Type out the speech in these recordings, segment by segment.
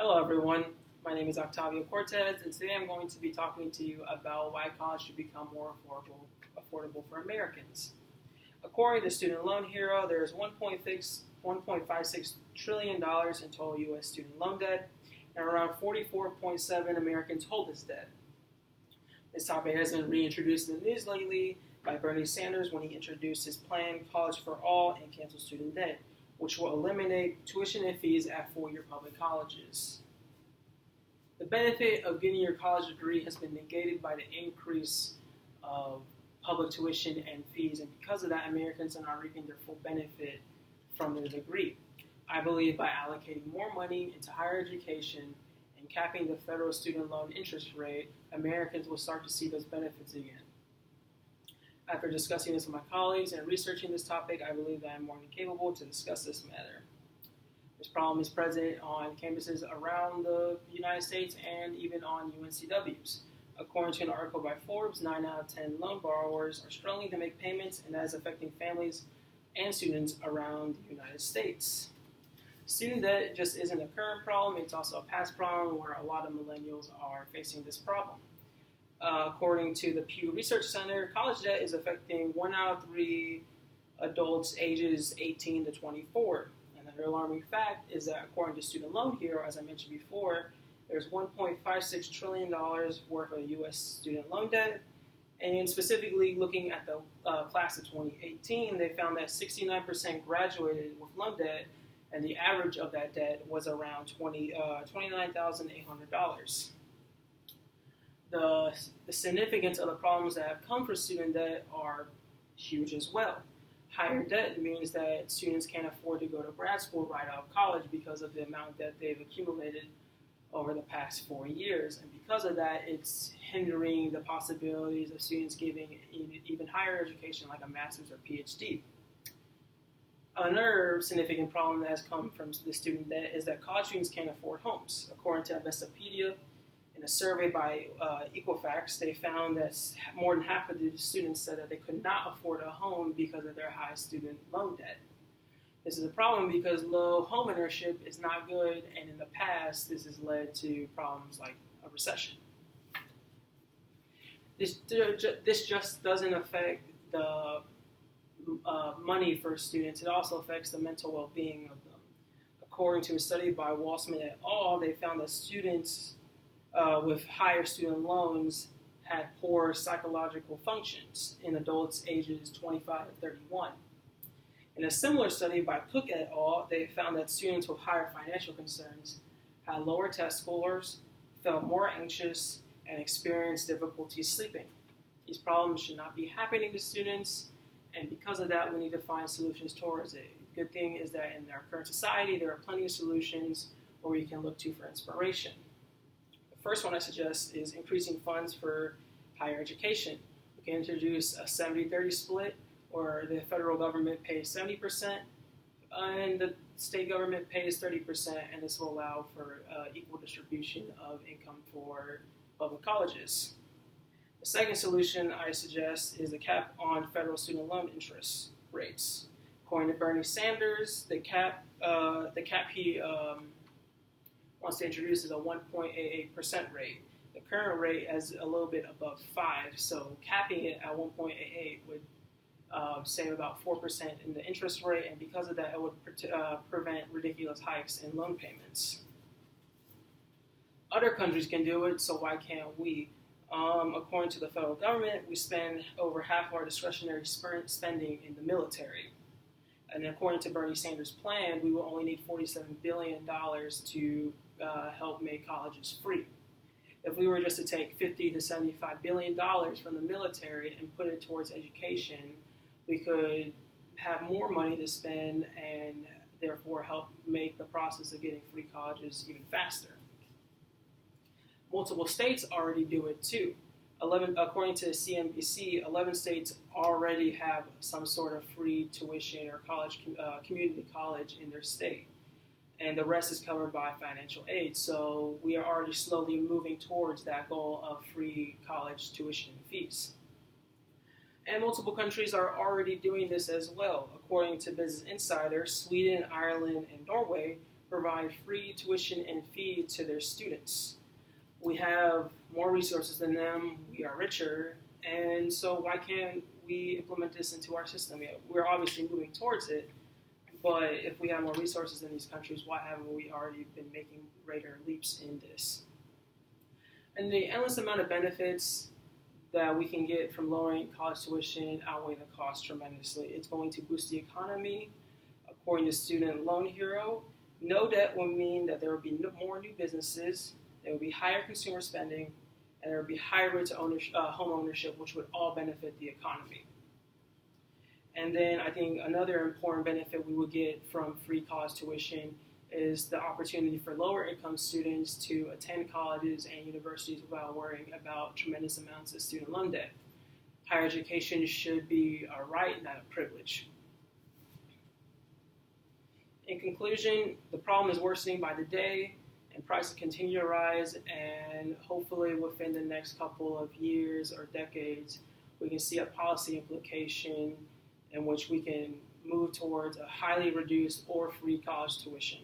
Hello everyone, my name is Octavio Cortes and today I'm going to be talking to you about why college should become more affordable for Americans. According to Student Loan Hero, there is $1.56 trillion in total U.S. student loan debt, and around 44.7 Americans hold this debt. This topic has been reintroduced in the news lately by Bernie Sanders when he introduced his plan, College for All, and cancel student debt, which will eliminate tuition and fees at four-year public colleges. The benefit of getting your college degree has been negated by the increase of public tuition and fees, and because of that, Americans are not reaping their full benefit from their degree. I believe by allocating more money into higher education and capping the federal student loan interest rate, Americans will start to see those benefits again. After discussing this with my colleagues and researching this topic, I believe that I am more than capable to discuss this matter. This problem is present on campuses around the United States and even on UNCWs. According to an article by Forbes, 9 out of 10 loan borrowers are struggling to make payments, and that is affecting families and students around the United States. Student debt just isn't a current problem, it's also a past problem where a lot of millennials are facing this problem. According to the Pew Research Center, college debt is affecting 1 out of 3 adults ages 18 to 24. Another alarming fact is that according to Student Loan Hero, as I mentioned before, there's $1.56 trillion worth of U.S. student loan debt. And specifically looking at the class of 2018, they found that 69% graduated with loan debt, and the average of that debt was around $29,800. The significance of the problems that have come for student debt are huge as well. Higher debt means that students can't afford to go to grad school right out of college because of the amount that they've accumulated over the past 4 years. And because of that, it's hindering the possibilities of students getting even higher education like a master's or PhD. Another significant problem that has come from the student debt is that college students can't afford homes. According to Investopedia, in a survey by Equifax, they found that more than half of the students said that they could not afford a home because of their high student loan debt. This is a problem because low home ownership is not good, and in the past, this has led to problems like a recession. This just doesn't affect the money for students, it also affects the mental well-being of them. According to a study by Walsman et al., they found that students with higher student loans had poor psychological functions in adults ages 25 to 31. In a similar study by Cook et al., they found that students with higher financial concerns had lower test scores, felt more anxious, and experienced difficulty sleeping. These problems should not be happening to students, and because of that, we need to find solutions towards it. The good thing is that in our current society, there are plenty of solutions where we can look to for inspiration. First one I suggest is increasing funds for higher education. We can introduce a 70-30 split, where the federal government pays 70% and the state government pays 30%, and this will allow for equal distribution of income for public colleges. The second solution I suggest is a cap on federal student loan interest rates. According to Bernie Sanders, the cap he wants to introduce is a 1.88% rate. The current rate is a little bit above 5, so capping it at 1.88 would save about 4% in the interest rate, and because of that, it would prevent ridiculous hikes in loan payments. Other countries can do it, so why can't we? According to the federal government, we spend over half of our discretionary spending in the military. And according to Bernie Sanders' plan, we will only need $47 billion to help make colleges free. If we were just to take $50 to $75 billion from the military and put it towards education, we could have more money to spend and therefore help make the process of getting free colleges even faster. Multiple states already do it too. According to CNBC, 11 states already have some sort of free tuition or community college in their state, and the rest is covered by financial aid. So we are already slowly moving towards that goal of free college tuition and fees. And multiple countries are already doing this as well. According to Business Insider, Sweden, Ireland, and Norway provide free tuition and fee to their students. We have more resources than them, we are richer, and so why can't we implement this into our system? We're obviously moving towards it, but if we have more resources than these countries, why haven't we already been making greater leaps in this? And the endless amount of benefits that we can get from lowering college tuition outweigh the cost tremendously. It's going to boost the economy. According to Student Loan Hero, no debt will mean that there will be more new businesses, there will be higher consumer spending, and there will be higher rates of home ownership, which would all benefit the economy. And then I think another important benefit we would get from free college tuition is the opportunity for lower income students to attend colleges and universities without worrying about tremendous amounts of student loan debt. Higher education should be a right, not a privilege. In conclusion, the problem is worsening by the day, and prices continue to rise, and hopefully within the next couple of years or decades, we can see a policy implication in which we can move towards a highly reduced or free college tuition.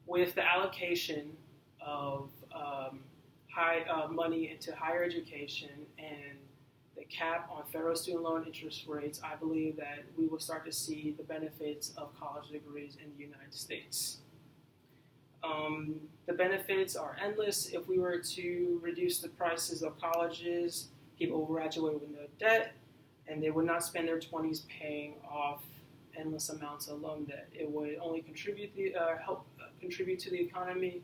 With the allocation of money into higher education and the cap on federal student loan interest rates, I believe that we will start to see the benefits of college degrees in the United States. The benefits are endless. If we were to reduce the prices of colleges, people will graduate with no debt, and they would not spend their 20s paying off endless amounts of loan debt. It would only help contribute to the economy,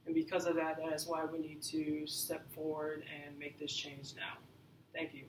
and because of that, that is why we need to step forward and make this change now. Thank you.